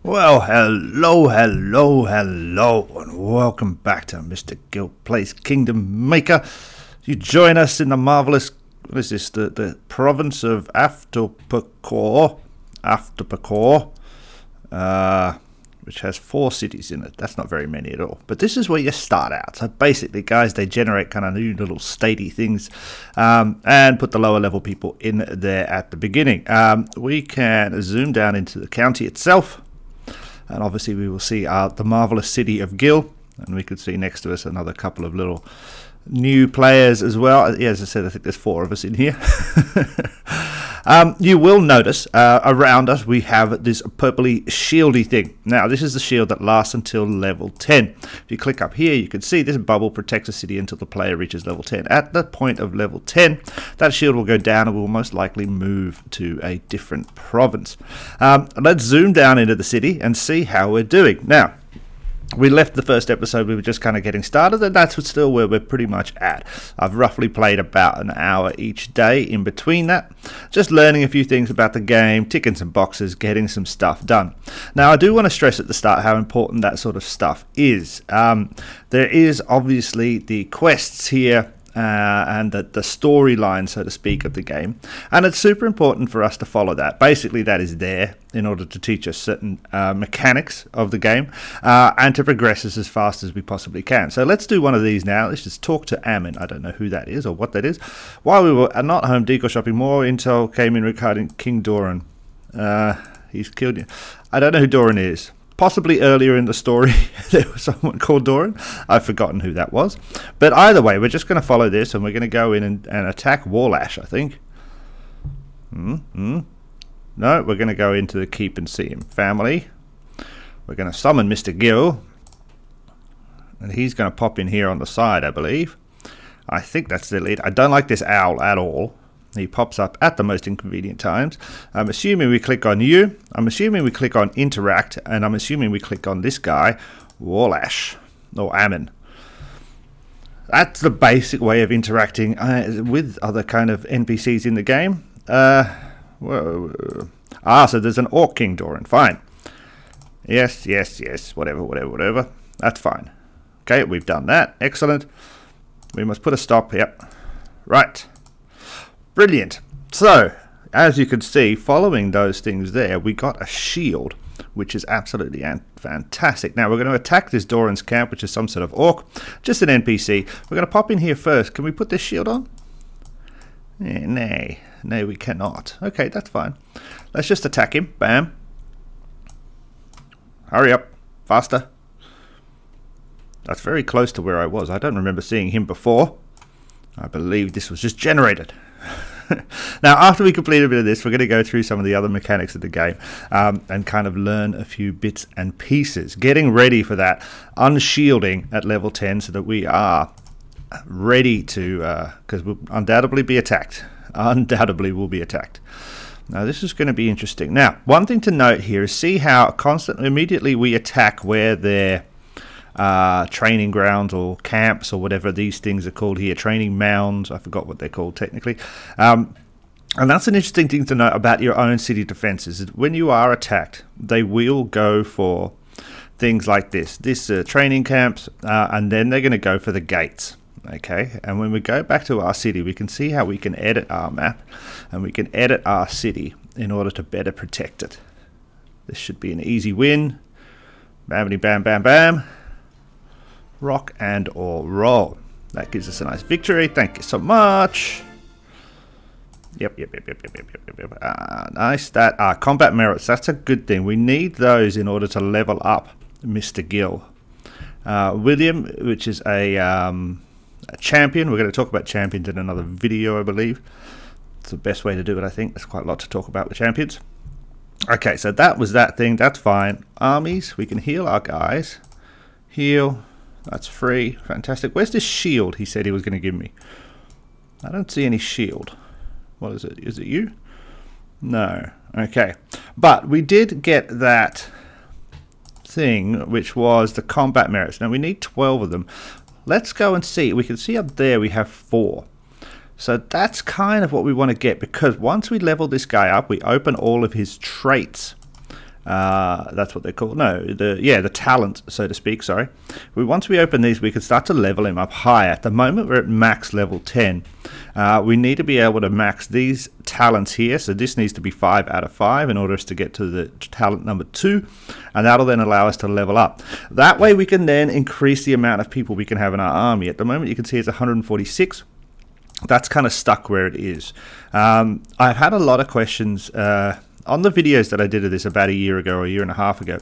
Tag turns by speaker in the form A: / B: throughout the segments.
A: Well, hello, and welcome back to Mr. Gill Plays Kingdom Maker. You join us in the marvelous, what is this, the province of Afterpacor, which has 4 cities in it. That's not very many at all. But this is where you start out. So basically, guys, they generate kind of new little statey things and put the lower level people in there at the beginning. We can zoom down into the county itself. And obviously we will see the marvelous city of Gill, and we could see next to us another couple of little new players as well. Yeah, as I said, I think there's 4 of us in here. You will notice around us we have this purpley shieldy thing. Now this is the shield that lasts until level 10. If you click up here, you can see this bubble protects the city until the player reaches level 10. At the point of level 10, that shield will go down and will most likely move to a different province. Let's zoom down into the city and see how we're doing. Now, we left the first episode, we were just kind of getting started, and that's still where we're pretty much at. I've roughly played about an hour each day in between that, just learning a few things about the game, ticking some boxes, getting some stuff done. Now, I do want to stress at the start how important that sort of stuff is. There is obviously the quests here, and the storyline, so to speak, of the game, and it's super important for us to follow that. Basically, that is there in order to teach us certain mechanics of the game and to progress us as fast as we possibly can. So let's do one of these now. Let's just talk to Ammon. I don't know who that is or what that is. While we were not home decor shopping, more intel came in regarding King Doran. He's killed you. I don't know who Doran is. Possibly earlier in the story there was someone called Doran. I've forgotten who that was. But either way, we're just going to follow this and we're going to go in and attack Wallash, I think. No, we're going to go into the keep and see him. Family. We're going to summon Mr. Gill. And he's going to pop in here on the side, I believe. I think that's the lead. I don't like this owl at all. He pops up at the most inconvenient times. I'm assuming we click on you. I'm assuming we click on interact. And I'm assuming we click on this guy, Wallash, or Ammon. That's the basic way of interacting with other kind of NPCs in the game. So there's an Orc King Doran. Fine. Yes. Whatever. That's fine. Okay, we've done that. Excellent. We must put a stop. Yep. Right. Brilliant. So, as you can see, following those things there, we got a shield, which is absolutely fantastic. Now, we're going to attack this Doran's camp, which is some sort of orc, just an NPC. We're going to pop in here first. Can we put this shield on? Nay, we cannot. Okay, that's fine. Let's just attack him. Bam. Hurry up. Faster. That's very close to where I was. I don't remember seeing him before. I believe this was just generated. Now, after we complete a bit of this, we're going to go through some of the other mechanics of the game and kind of learn a few bits and pieces. Getting ready for that unshielding at level 10 so that we are ready to, because we'll undoubtedly be attacked. Undoubtedly will be attacked. Now, this is going to be interesting. Now, one thing to note here is see how immediately we attack where they're training grounds or camps or whatever these things are called here, training mounds, I forgot what they're called technically, and that's an interesting thing to note about your own city defenses. When you are attacked, they will go for things like this training camps, and then they're going to go for the gates. Okay, and when we go back to our city, we can see how we can edit our map and we can edit our city in order to better protect it. This should be an easy win. Bamity bam bam bam. Rock and or roll. That gives us a nice victory. Thank you so much. Yep. Nice. That combat merits. That's a good thing. We need those in order to level up Mr. Gill. William, which is a champion. We're going to talk about champions in another video, I believe. It's the best way to do it, I think. There's quite a lot to talk about with champions. Okay, so that was that thing. That's fine. Armies. We can heal our guys. Heal. That's free. Fantastic. Where's this shield he said he was going to give me? I don't see any shield. What is it? Is it you? No. Okay. But we did get that thing, which was the combat merits. Now we need 12 of them. Let's go and see. We can see up there we have 4. So that's kind of what we want to get, because once we level this guy up, we open all of his traits. That's what they're called. No, the talent, so to speak. Sorry. Once we open these, we can start to level him up higher. At the moment, we're at max level 10. We need to be able to max these talents here. So this needs to be 5 out of 5 in order us to get to the talent number 2, and that'll then allow us to level up. That way, we can then increase the amount of people we can have in our army. At the moment, you can see it's 146. That's kind of stuck where it is. I've had a lot of questions on the videos that I did of this about a year ago or a year and a half ago.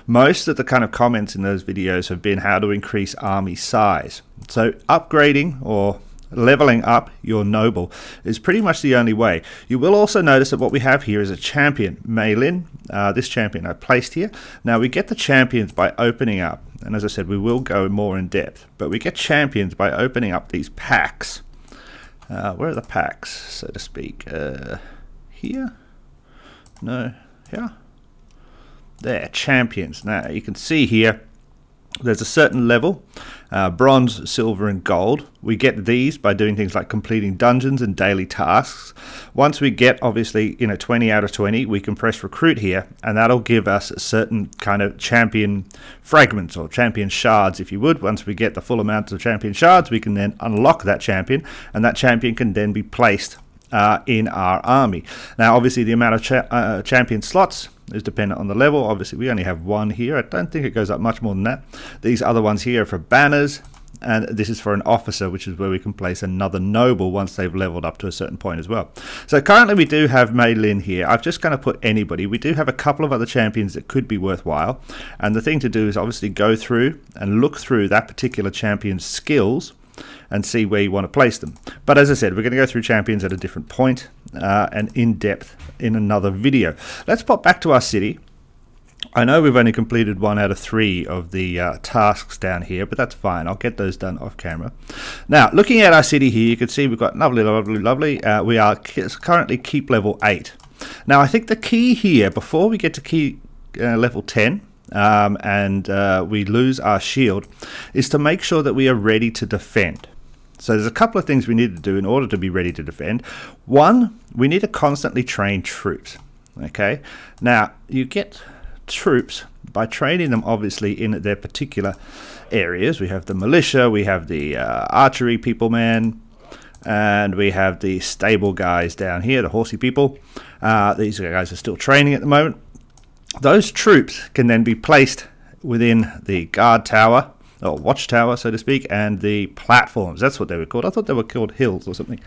A: Most of the kind of comments in those videos have been how to increase army size. So upgrading or leveling up your noble is pretty much the only way. You will also notice that what we have here is a champion, Maylin. This champion I placed here. Now we get the champions by opening up, and as I said, we will go more in depth, but we get champions by opening up these packs. Where are the packs, so to speak? Here? No, here? There, champions. Now you can see here there's a certain level, bronze, silver and gold. We get these by doing things like completing dungeons and daily tasks. Once we get, obviously, 20 out of 20, we can press recruit here, and that'll give us a certain kind of champion fragments or champion shards, if you would. Once we get the full amount of champion shards, we can then unlock that champion, and that champion can then be placed in our army. Now obviously the amount of champion slots is dependent on the level. Obviously we only have one here. I don't think it goes up much more than that. These other ones here are for banners, and this is for an officer, which is where we can place another noble once they've leveled up to a certain point as well. So currently we do have Maylin here. I've just kind of put anybody. We do have a couple of other champions that could be worthwhile, and the thing to do is obviously go through and look through that particular champion's skills and see where you want to place them. But as I said, we're going to go through champions at a different point and in depth in another video. Let's pop back to our city. I know we've only completed 1 out of 3 of the tasks down here, but that's fine. I'll get those done off camera. Now, looking at our city here, you can see we've got lovely. We are currently keep level 8. Now, I think the key here, before we get to keep level 10, and we lose our shield, is to make sure that we are ready to defend. So there's a couple of things we need to do in order to be ready to defend. One, we need to constantly train troops. Okay, now you get troops by training them obviously in their particular areas. We have the militia, we have the archery people man, and we have the stable guys down here, the horsey people. These guys are still training at the moment. Those troops can then be placed within the guard tower, or watchtower, so to speak, and the platforms. That's what they were called. I thought they were called hills or something.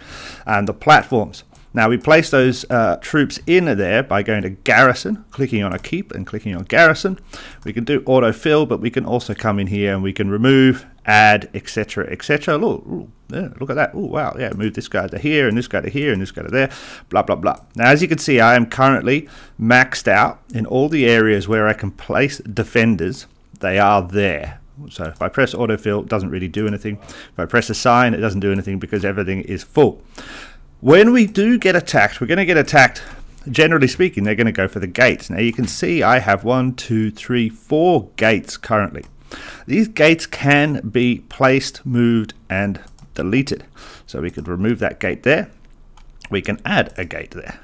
A: And the platforms. Now we place those troops in there by going to garrison, clicking on a keep and clicking on garrison. We can do autofill, but we can also come in here and we can remove, add, etc., etc. Look, yeah, look at that. Oh, wow. Yeah, move this guy to here and this guy to here and this guy to there, blah, blah, blah. Now, as you can see, I am currently maxed out in all the areas where I can place defenders. They are there. So if I press autofill, it doesn't really do anything. If I press assign, it doesn't do anything because everything is full. When we do get attacked, we're going to get attacked. Generally speaking, they're going to go for the gates. Now you can see I have 1, 2, 3, 4 gates currently. These gates can be placed, moved, and deleted. So we could remove that gate there. We can add a gate there.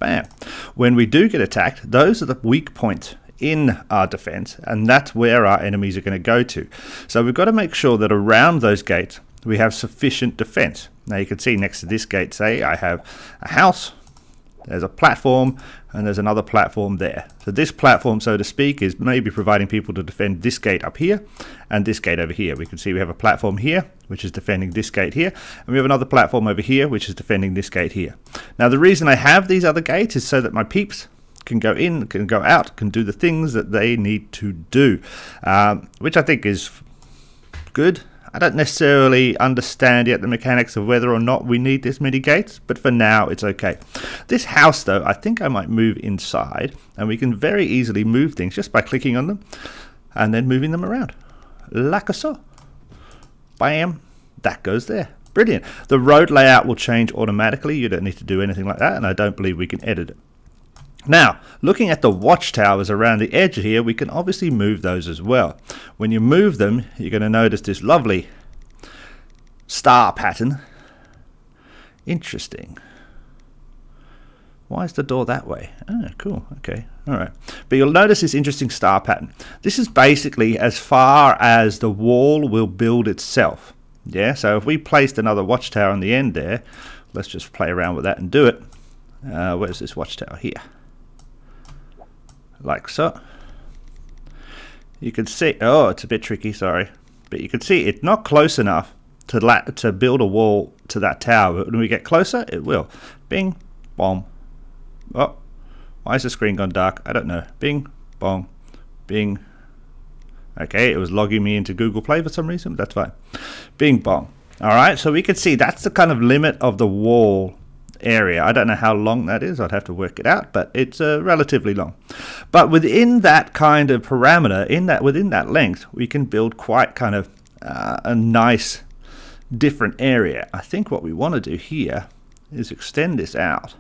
A: Bam. When we do get attacked, those are the weak points in our defense, and that's where our enemies are going to go to. So we've got to make sure that around those gates we have sufficient defense. Now you can see next to this gate, say I have a house, there's a platform, and there's another platform there. So this platform, so to speak, is maybe providing people to defend this gate up here and this gate over here. We can see we have a platform here which is defending this gate here, and we have another platform over here which is defending this gate here. Now the reason I have these other gates is so that my peeps can go in, can go out, can do the things that they need to do, which I think is good. I don't necessarily understand yet the mechanics of whether or not we need this many gates, but for now it's okay. This house though, I think I might move inside, and we can very easily move things just by clicking on them and then moving them around like so. Bam, that goes there. Brilliant. The road layout will change automatically. You don't need to do anything like that, and I don't believe we can edit it. Now, looking at the watchtowers around the edge here, we can obviously move those as well. When you move them, you're going to notice this lovely star pattern. Interesting. Why is the door that way? Oh, cool. Okay. All right. But you'll notice this interesting star pattern. This is basically as far as the wall will build itself. Yeah. So if we placed another watchtower on the end there, let's just play around with that and do it. Where's this watchtower? Here. Like so. You can see, oh, it's a bit tricky, sorry. But you can see it's not close enough to build a wall to that tower. But when we get closer, it will. Bing, bong. Oh, why is the screen gone dark? I don't know. Bing, bong, bing. Okay, it was logging me into Google Play for some reason, but that's fine. Bing, bong. All right, so we can see that's the kind of limit of the wall area. I don't know how long that is. I'd have to work it out, but it's relatively long. But within that kind of parameter, within that length, we can build quite kind of a nice different area. I think what we want to do here is extend this out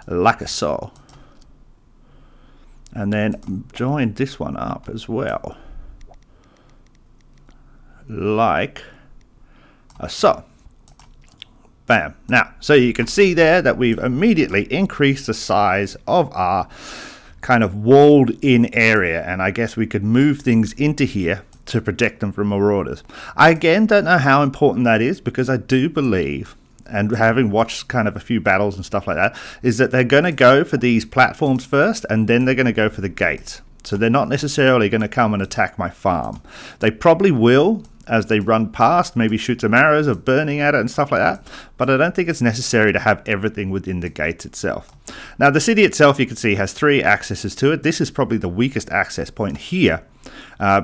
A: like a so, and then join this one up as well like a so. Bam. Now, so you can see there that we've immediately increased the size of our kind of walled in area, and I guess we could move things into here to protect them from marauders. I again don't know how important that is, because I do believe, and having watched kind of a few battles and stuff like that, is that they're going to go for these platforms first, and then they're going to go for the gates. So they're not necessarily going to come and attack my farm. They probably will as they run past, maybe shoot some arrows of burning at it and stuff like that, but I don't think it's necessary to have everything within the gates itself. Now the city itself, you can see, has 3 accesses to it. This is probably the weakest access point here,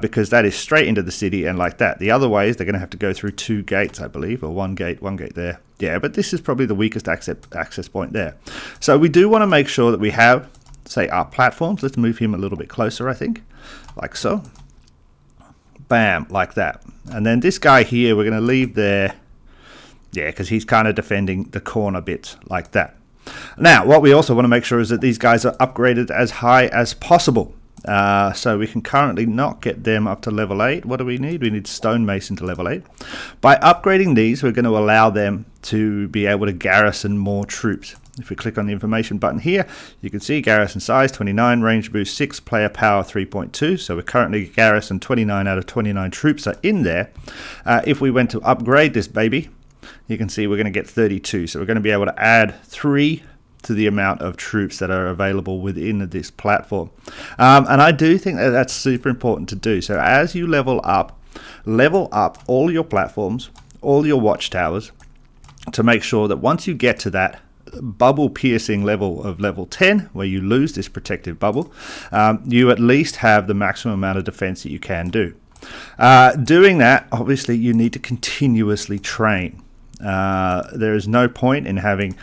A: because that is straight into the city and like that. The other ways, they're going to have to go through 2 gates, I believe, or one gate there. Yeah, but this is probably the weakest access point there. So we do want to make sure that we have, say, our platforms. Let's move him a little bit closer, I think, like so. Bam, like that. And then this guy here, we're going to leave there, yeah, because he's kind of defending the corner bits like that. Now, what we also want to make sure is that these guys are upgraded as high as possible. So we can currently not get them up to level 8. What do we need? We need stonemason to level 8. By upgrading these, we're going to allow them to be able to garrison more troops. If we click on the information button here, you can see garrison size 29, range boost 6, player power 3.2. So we're currently garrison 29 out of 29 troops are in there. If we went to upgrade this baby, you can see we're going to get 32. So we're going to be able to add 3 to the amount of troops that are available within this platform. And I do think that that's super important to do. So as you level up all your platforms, all your watchtowers, to make sure that once you get to that bubble piercing level of level 10, where you lose this protective bubble, you at least have the maximum amount of defense that you can do. Doing that, obviously you need to continuously train. There is no point in having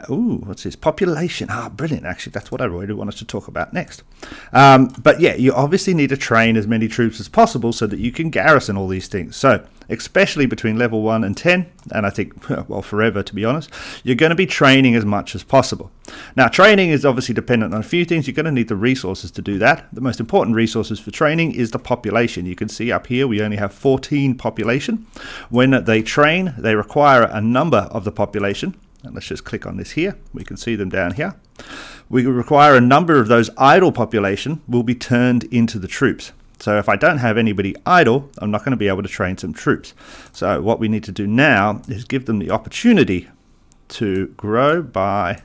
A: what's this? Population. Brilliant. Actually, that's what I really wanted to talk about next. But yeah, you obviously need to train as many troops as possible so that you can garrison all these things. So, especially between level 1 and 10, and I think, well, forever, to be honest, you're going to be training as much as possible. Now, training is obviously dependent on a few things. You're going to need the resources to do that. The most important resources for training is the population. You can see up here, we only have 14 population. When they train, they require a number of the population. And let's just click on this here. We can see them down here. We require a number of those idle population will be turned into the troops. So if I don't have anybody idle, I'm not going to be able to train some troops. So what we need to do now is give them the opportunity to grow by,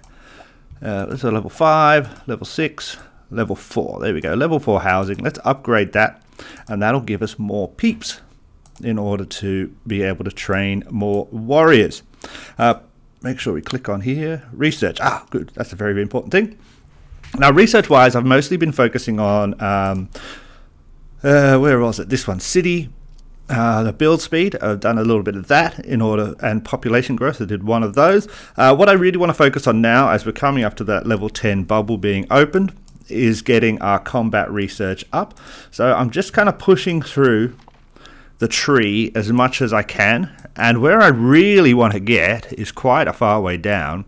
A: let's go level 5, level 6, level 4. There we go, level 4 housing. Let's upgrade that, and that'll give us more peeps in order to be able to train more warriors. Make sure we click on here. Research. Good. That's a very, very important thing. Now, research-wise, I've mostly been focusing on, where was it? This one, city, the build speed. I've done a little bit of that in order, and population growth. I did one of those. What I really want to focus on now, as we're coming up to that level 10 bubble being opened, is getting our combat research up. So I'm just kind of pushing through the tree as much as I can, and where I really want to get is quite a far way down.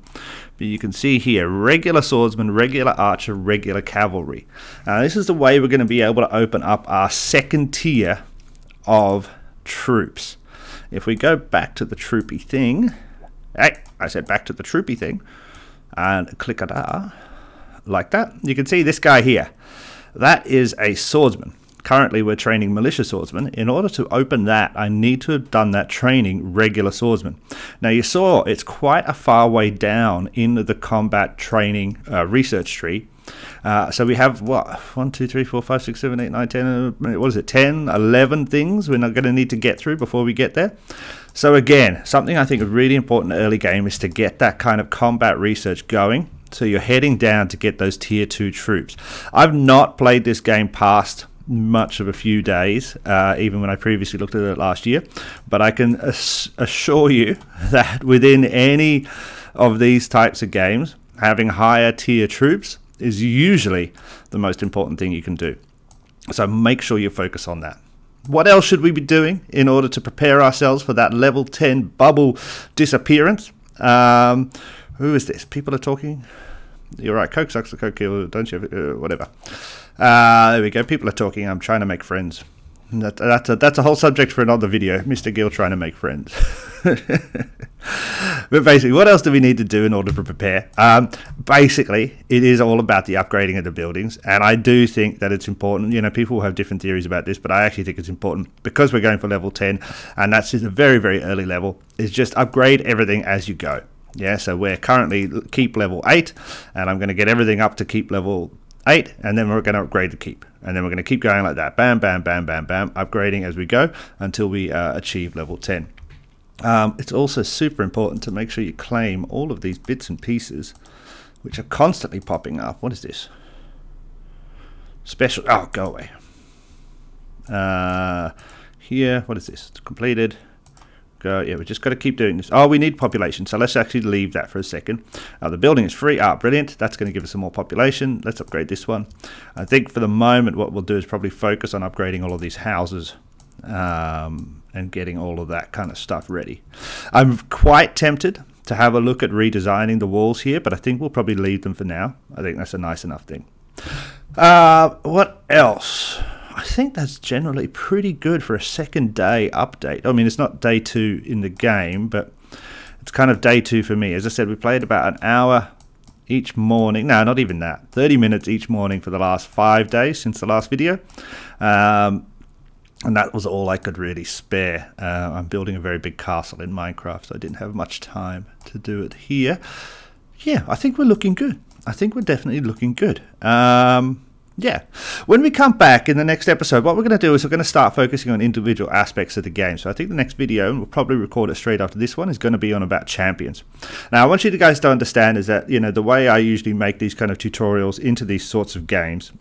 A: But you can see here, regular swordsman, regular archer, regular cavalry. This is the way we're going to be able to open up our second tier of troops. If we go back to the troopy thing, hey, I said back to the troopy thing, and click it like that. You can see this guy here. That is a swordsman. Currently we're training militia swordsman. In order to open that, I need to have done that training regular swordsman. Now you saw it's quite a far way down in the combat training research tree. So we have what, 1 2 3 4 5 6 7 8 9 10 what is it, 10 11 things we're not going to need to get through before we get there. So again, something I think is really important early game is to get that kind of combat research going, so you're heading down to get those tier 2 troops. I've not played this game past much of a few days, even when I previously looked at it last year, but I can assure you that within any of these types of games, having higher tier troops is usually the most important thing you can do. So make sure you focus on that. What else should we be doing in order to prepare ourselves for that level 10 bubble disappearance? Who is this? People are talking. You're right. Coke sucks the Coke kill, don't you? Whatever. There we go. People are talking. I'm trying to make friends. That's a whole subject for another video. Mr. Gill trying to make friends. But basically, what else do we need to do in order to prepare? Basically, it is all about the upgrading of the buildings, and I do think that it's important. You know, people will have different theories about this, but I actually think it's important because we're going for level 10, and that's just a very, very early level. Is just upgrade everything as you go. Yeah, so we're currently keep level 8, and I'm going to get everything up to keep level 8, and then we're going to upgrade the keep, and then we're going to keep going like that, bam bam bam bam bam, upgrading as we go until we achieve level 10. It's also super important to make sure you claim all of these bits and pieces which are constantly popping up. What is this? Special. Oh, go away. Here, what is this? It's completed. Go. Yeah, we just got to keep doing this. Oh, we need population, so let's actually leave that for a second. The building is free. Brilliant. That's going to give us some more population. Let's upgrade this one. I think for the moment what we'll do is probably focus on upgrading all of these houses and getting all of that kind of stuff ready. I'm quite tempted to have a look at redesigning the walls here, but I think we'll probably leave them for now. I think that's a nice enough thing. What else? I think that's generally pretty good for a second day update. I mean, it's not day 2 in the game, but it's kind of day 2 for me. As I said, we played about an hour each morning. No, not even that. 30 minutes each morning for the last 5 days since the last video. And that was all I could really spare. I'm building a very big castle in Minecraft, so I didn't have much time to do it here. Yeah, I think we're looking good. I think we're definitely looking good. Yeah, when we come back in the next episode, what we're going to do is we're going to start focusing on individual aspects of the game. So I think the next video, and we'll probably record it straight after this one, is going to be on about champions. Now, I want you guys to understand is that, you know, the way I usually make these kind of tutorials into these sorts of games,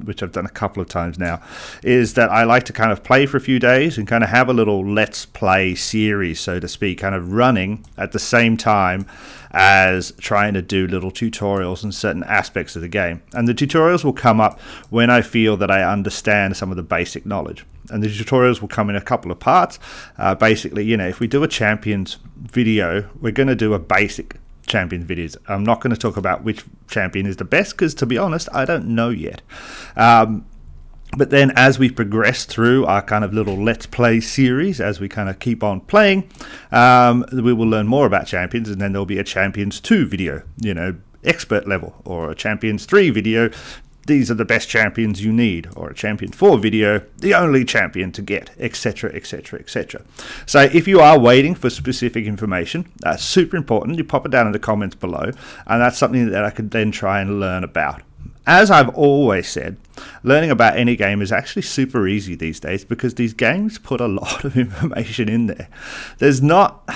A: which I've done a couple of times now, is that I like to kind of play for a few days and kind of have a little let's play series, so to speak, kind of running at the same time as trying to do little tutorials on certain aspects of the game. And the tutorials will come up when I feel that I understand some of the basic knowledge. And the tutorials will come in a couple of parts. Basically, you know, if we do a champions video, we're going to do a basic champion videos. I'm not going to talk about which champion is the best, because to be honest, I don't know yet. But then as we progress through our kind of little let's play series, as we kind of keep on playing, we will learn more about champions, and then there'll be a champions 2 video, you know, expert level, or a champions 3 video, these are the best champions you need, or a champion 4 video, the only champion to get, etc, etc, etc. So if you are waiting for specific information, that's super important. You pop it down in the comments below, and that's something that I could then try and learn about. As I've always said, learning about any game is actually super easy these days, because these games put a lot of information in there. There's not...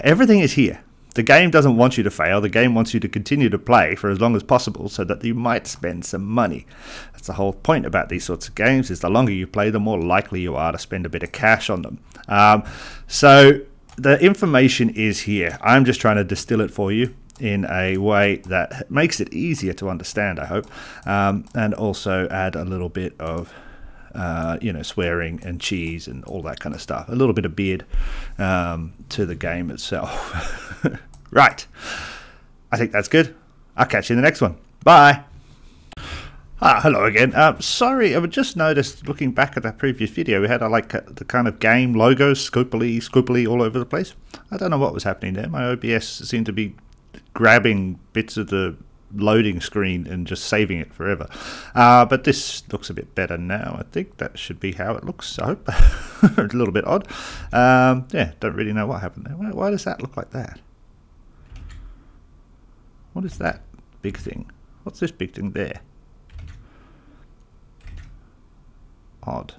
A: everything is here. The game doesn't want you to fail. The game wants you to continue to play for as long as possible, so that you might spend some money. That's the whole point about these sorts of games, is the longer you play, the more likely you are to spend a bit of cash on them. So the information is here. I'm just trying to distill it for you in a way that makes it easier to understand, I hope, and also add a little bit of you know, swearing and cheese and all that kind of stuff, a little bit of beard to the game itself. Right, I think that's good. I'll catch you in the next one. Bye. Hello again. Sorry, I just noticed, looking back at that previous video, we had the kind of game logos squiggly all over the place. I don't know what was happening there. My OBS seemed to be grabbing bits of the loading screen and just saving it forever. But this looks a bit better now. I think that should be how it looks. I hope. It's a little bit odd. Yeah, don't really know what happened there. Why does that look like that? What is that big thing? What's this big thing there? Odd.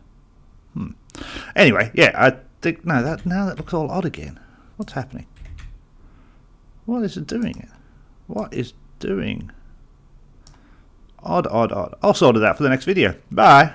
A: Anyway, yeah, I think now that looks all odd again. What's happening? What is it doing? What is doing? Odd. I'll sort it out for the next video. Bye.